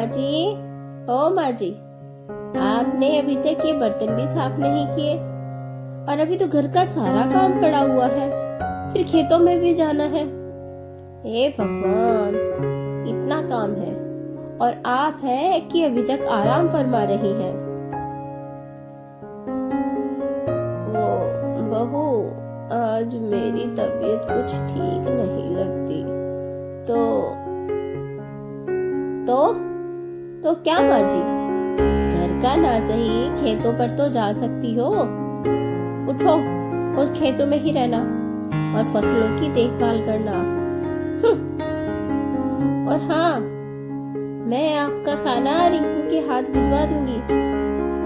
माँ जी, ओ माँ जी, आपने अभी तक ये बर्तन भी साफ नहीं किए और अभी तो घर का सारा काम पड़ा हुआ है, फिर खेतों में भी जाना है। हे भगवान, इतना काम है और आप है कि अभी तक आराम फरमा रही हैं। वो बहू, आज मेरी तबीयत कुछ ठीक नहीं लगती। तो तो क्या माँ जी, घर का ना सही खेतों पर तो जा सकती हो। उठो और खेतों में ही रहना और फसलों की देखभाल करना। और हाँ, मैं आपका खाना रिंकू के हाथ भिजवा दूंगी,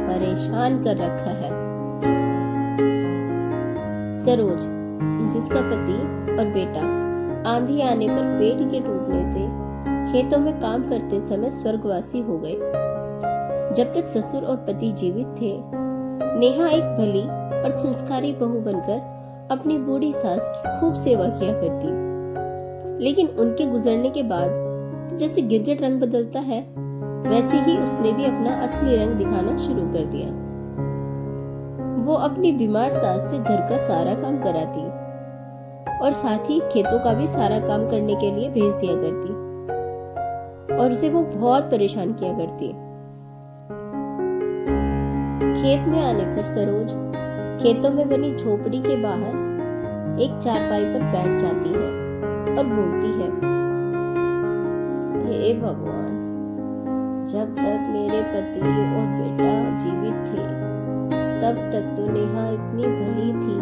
परेशान कर रखा है। सरोज, जिसका पति और बेटा आंधी आने पर पेड़ के टूटने से खेतों में काम करते समय स्वर्गवासी हो गए, जब तक ससुर और पति जीवित थे, नेहा एक भली और संस्कारी बहू बनकर अपनी बूढ़ी सास की खूब सेवा किया करती। लेकिन उनके गुजरने के बाद जैसे गिरगिट रंग बदलता है, वैसे ही उसने भी अपना असली रंग दिखाना शुरू कर दिया। वो अपनी बीमार सास से घर का सारा काम कराती और साथ ही खेतों का भी सारा काम करने के लिए भेज दिया करती और उसे वो बहुत परेशान किया करती। खेत में आने पर सरोज खेतों में बनी झोपड़ी के बाहर एक चारपाई पर बैठ जाती है और बोलती है, हे भगवान, जब तक मेरे पति और बेटा जीवित थे तब तक तो नेहा इतनी भली थी,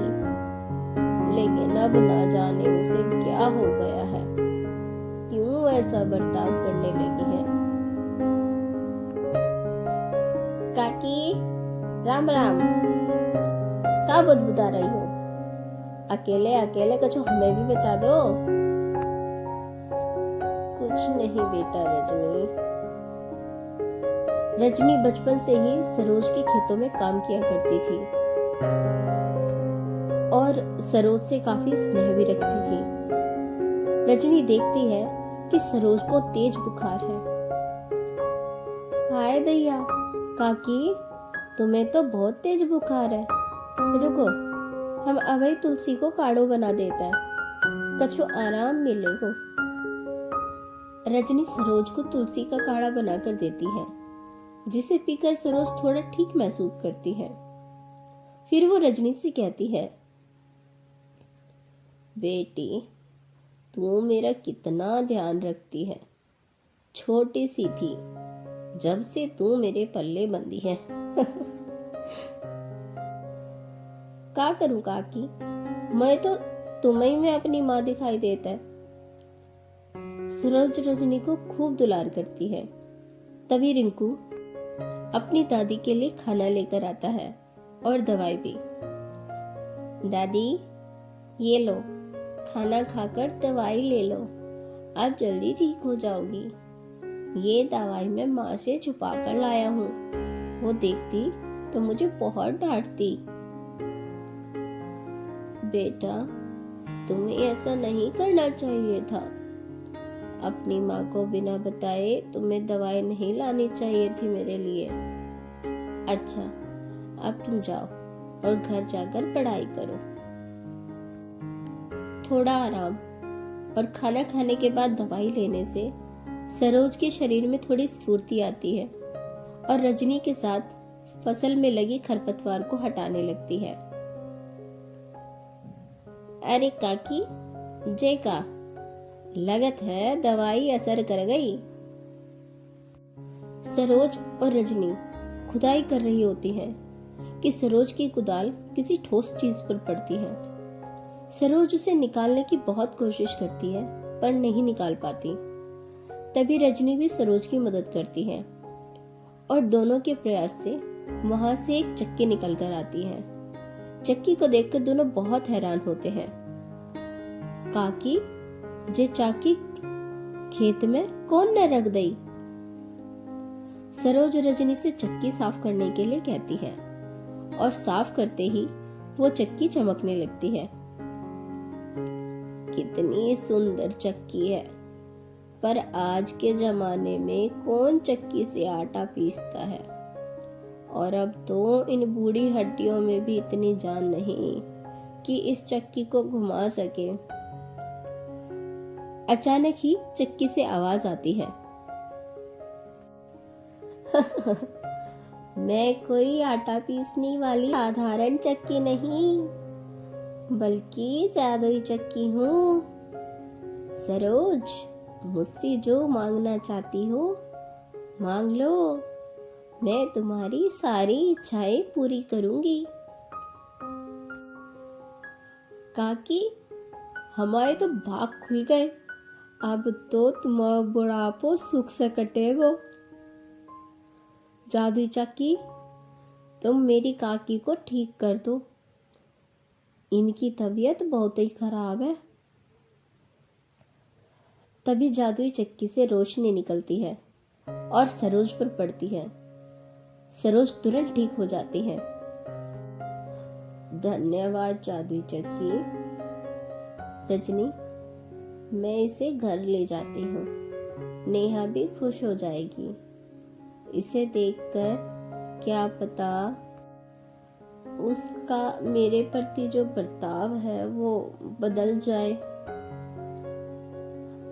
लेकिन अब ना जाने उसे क्या हो गया है, क्यों ऐसा बर्ताव करने लगी है। काकी, राम राम। क्या बुदबुदा रही हो? अकेले अकेले कुछ हमें भी बता दो। कुछ नहीं बेटा रजनी। रजनी बचपन से ही सरोज के खेतों में काम किया करती थी और सरोज से काफी स्नेह भी रखती थी। रजनी देखती है कि सरोज को तेज बुखार है। हाय दैया, काकी, तुम्हें तो बहुत तेज बुखार है। रुको, हम अभय तुलसी को काढ़ो बना देता है, कछु आराम मिलेगो। रजनी सरोज को तुलसी का काढ़ा बनाकर देती है, जिसे पीकर सरोज थोड़ा ठीक महसूस करती है। फिर वो रजनी से कहती है, बेटी, तू मेरा कितना ध्यान रखती है। छोटी सी थी जब से तू मेरे पल्ले बंधी है। क्या करूं काकी, मैं तो तुम्हें में अपनी माँ दिखाई देता है। सरोज रजनी को खूब दुलार करती है। तभी रिंकू अपनी दादी के लिए खाना लेकर आता है और दवाई भी। दादी, ये लो, खाना खाकर दवाई ले लो, अब जल्दी ठीक हो जाओगी। ये दवाई मैं माँ से छुपा कर लाया हूँ, वो देखती तो मुझे बहुत डांटती। बेटा, तुम्हें ऐसा नहीं करना चाहिए था। अपनी माँ को बिना बताए तुम्हें दवाई नहीं लानी चाहिए थी मेरे लिए। अच्छा, अब तुम जाओ और घर जाकर पढ़ाई करो। थोड़ा आराम और खाना खाने के बाद दवाई लेने से सरोज के शरीर में थोड़ी स्फूर्ति आती है और रजनी के साथ फसल में लगी खरपतवार को हटाने लगती है। अरे काकी, जय का लगत है दवाई असर कर गई। सरोज और रजनी खुदाई कर रही होती हैं कि सरोज की कुदाल किसी ठोस चीज पर पड़ती है। सरोज उसे निकालने की बहुत कोशिश करती है पर नहीं निकाल पाती। तभी रजनी भी सरोज की मदद करती है और दोनों के प्रयास से वहां से एक चक्की निकल कर आती है। चक्की को देखकर दोनों बहुत हैरान होते हैं। काकी, जे चाकी खेत में कौन न रख दई? सरोज रजनी से चक्की साफ करने के लिए कहती है और साफ करते ही वो चक्की चमकने लगती है। कितनी सुंदर चक्की है, पर आज के जमाने में कौन चक्की से आटा पीसता है। और अब तो इन बूढ़ी हड्डियों में भी इतनी जान नहीं कि इस चक्की को घुमा सके। अचानक ही चक्की से आवाज आती है। मैं कोई आटा पीसने वाली साधारण चक्की नहीं, बल्कि जादुई चक्की हूँ। सरोज, मुझसे जो मांगना चाहती हो मांग लो, मैं तुम्हारी सारी इच्छाएं पूरी करूंगी। काकी, हमारे तो भाग खुल गए, अब तो तुम्हारा बुढ़ापो सुख से कटेगा। जादुई चक्की, तुम मेरी काकी को ठीक कर दो, इनकी तबीयत बहुत ही खराब है। तभी जादुई चक्की से रोशनी निकलती है और सरोज पर पड़ती है। सरोज तुरंत ठीक हो जाती है। धन्यवाद जादुई चक्की। रजनी, मैं इसे घर ले जाती हूँ, नेहा भी खुश हो जाएगी। इसे देखकर क्या पता उसका मेरे प्रति जो बर्ताव है वो बदल जाए।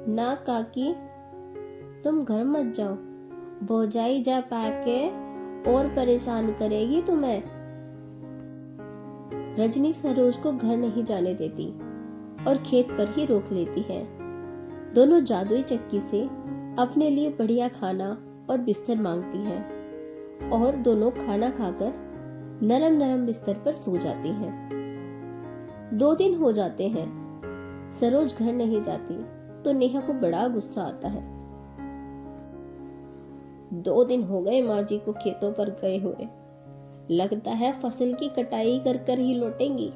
ना काकी, तुम घर मत जाओ, भौजाई जा पाके और परेशान करेगी तुम्हें। रजनी सरोज को घर नहीं जाने देती और खेत पर ही रोक लेती है। दोनों जादुई चक्की से अपने लिए बढ़िया खाना और बिस्तर मांगती हैं और दोनों खाना खाकर नरम नरम बिस्तर पर सो जाती हैं। 2 दिन हो जाते हैं, सरोज घर नहीं जाती तो नेहा को बड़ा गुस्सा आता है। 2 दिन हो गए माँ जी को खेतों पर गए हुए, लगता है फसल की कटाई कर कर ही लौटेंगी।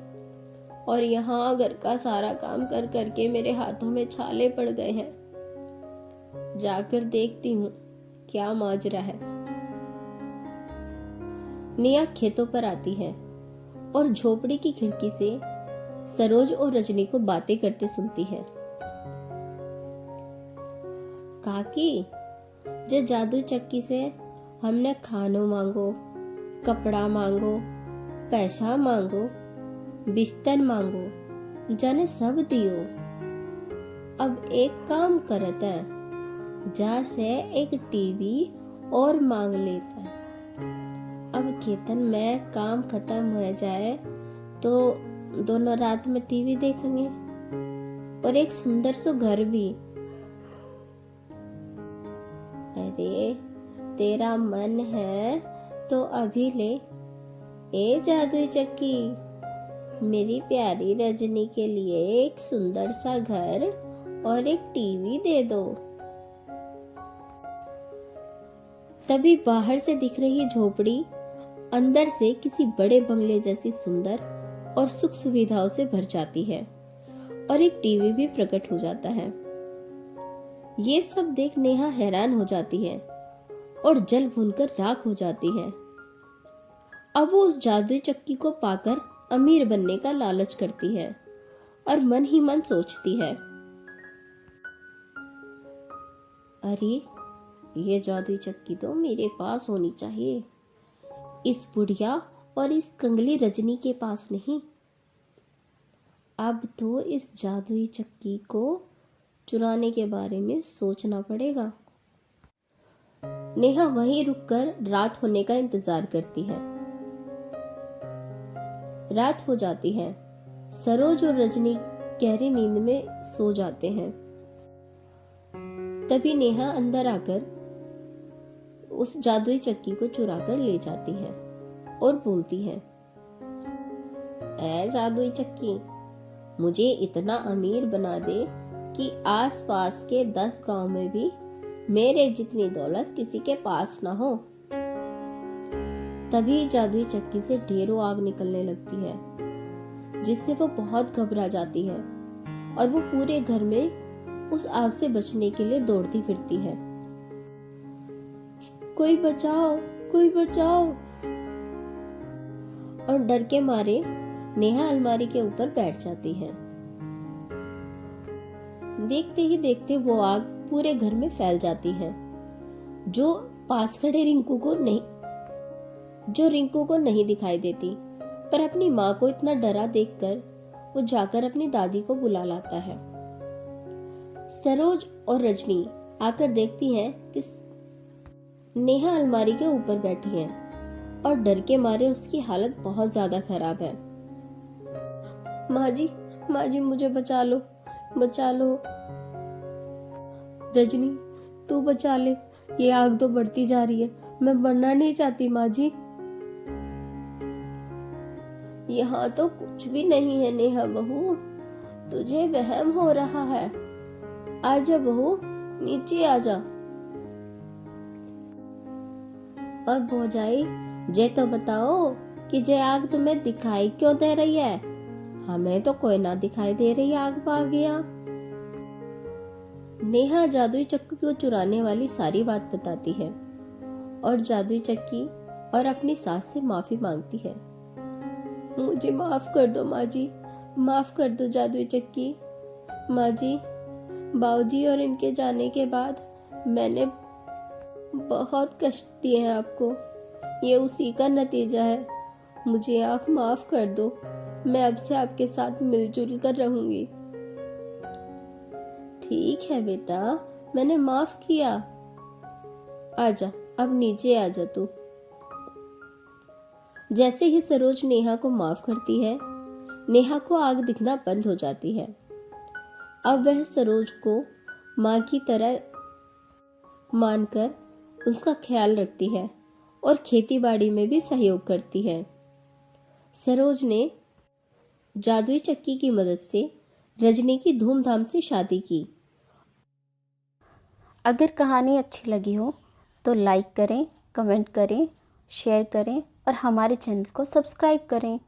और यहाँ घर का सारा काम कर करके मेरे हाथों में छाले पड़ गए हैं। जाकर देखती हूँ क्या माजरा है। नेहा खेतों पर आती है और झोपड़ी की खिड़की से सरोज और रजनी को बातें करते सुनती है। काकी, जे जादू चक्की से हमने खानो मांगो, कपड़ा मांगो, पैसा मांगो, बिस्तर मांगो, जाने सब दियो। अब एक काम करत है, जा से एक टीवी और मांग लेता है। अब खेतन में काम खत्म हो जाए तो दोनों रात में टीवी देखेंगे और एक सुंदर सा घर भी। अरे तेरा मन है तो अभी ले। ए जादुई चक्की, मेरी प्यारी रजनी के लिए एक सुंदर सा घर और एक टीवी दे दो। तभी बाहर से दिख रही झोपड़ी अंदर से किसी बड़े बंगले जैसी सुंदर और सुख सुविधाओं से भर जाती है और एक टीवी भी प्रकट हो जाता है। ये सब देख नेहा हैरान हो जाती है और जल भूनकर राख हो जाती है। अब वो उस जादुई चक्की को पाकर अमीर बनने का लालच करती है और मन ही मन सोचती है, अरे ये जादुई चक्की तो मेरे पास होनी चाहिए, इस बुढ़िया और इस कंगली रजनी के पास नहीं। अब तो इस जादुई चक्की को चुराने के बारे में सोचना पड़ेगा। नेहा वहीं रुककर रात होने का इंतजार करती है। रात हो जाती है। सरोज और रजनी गहरी नींद में सो जाते हैं। तभी नेहा अंदर आकर उस जादुई चक्की को चुरा कर ले जाती है और बोलती है, ऐ जादुई चक्की, मुझे इतना अमीर बना दे कि आसपास के 10 गांव में भी मेरे जितनी दौलत किसी के पास ना हो। तभी जादुई चक्की से ढेरों आग निकलने लगती है, जिससे वो बहुत घबरा जाती है और वो पूरे घर में उस आग से बचने के लिए दौड़ती फिरती है। कोई बचाओ, कोई बचाओ। और डर के मारे नेहा अलमारी के ऊपर बैठ जाती है। देखते ही देखते वो आग पूरे घर में फैल जाती हैं, जो पास खड़े रिंकू को नहीं दिखाई देती। पर अपनी माँ को इतना डरा देखकर वो जाकर अपनी दादी को बुला लाता है। सरोज और रजनी आकर देखती हैं कि नेहा अलमारी के ऊपर बैठी है और डर के मारे उसकी हालत बहुत ज्यादा खराब है। माँ जी मुझे बचा लो, बचा लो। रजनी तू बचा ले, ये आग तो बढ़ती जा रही है, मैं मरना नहीं चाहती माँ जी। यहाँ तो कुछ भी नहीं है नेहा बहू, तुझे वहम हो रहा है। आजा बहू, नीचे आजा। और भौजाई जे तो बताओ कि जे आग तुम्हें दिखाई क्यों दे रही है? हमें तो कोई ना दिखाई दे रही आग भाग गया। नेहा जादुई चक्की को चुराने वाली सारी बात बताती है और जादुई चक्की और अपनी सास से माफी मांगती है। मुझे माफ कर दो माँ जी, माफ कर दो जादुई चक्की। माँ जी, बाबूजी और इनके जाने के बाद मैंने बहुत कष्ट दिए हैं आपको, ये उसी का नतीजा है। मुझे आप माफ कर दो, मैं अब से आपके साथ मिलजुल कर रहूंगी। ठीक है बेटा, मैंने माफ किया। आजा, अब नीचे आजा तू। जैसे ही सरोज नेहा को माफ करती है, नेहा को आग दिखना बंद हो जाती है। अब वह सरोज को माँ की तरह मानकर उसका ख्याल रखती है और खेतीबाड़ी में भी सहयोग करती है। सरोज ने जादुई चक्की की मदद से रजनी की धूमधाम से शादी की। अगर कहानी अच्छी लगी हो तो लाइक करें, कमेंट करें, शेयर करें और हमारे चैनल को सब्सक्राइब करें।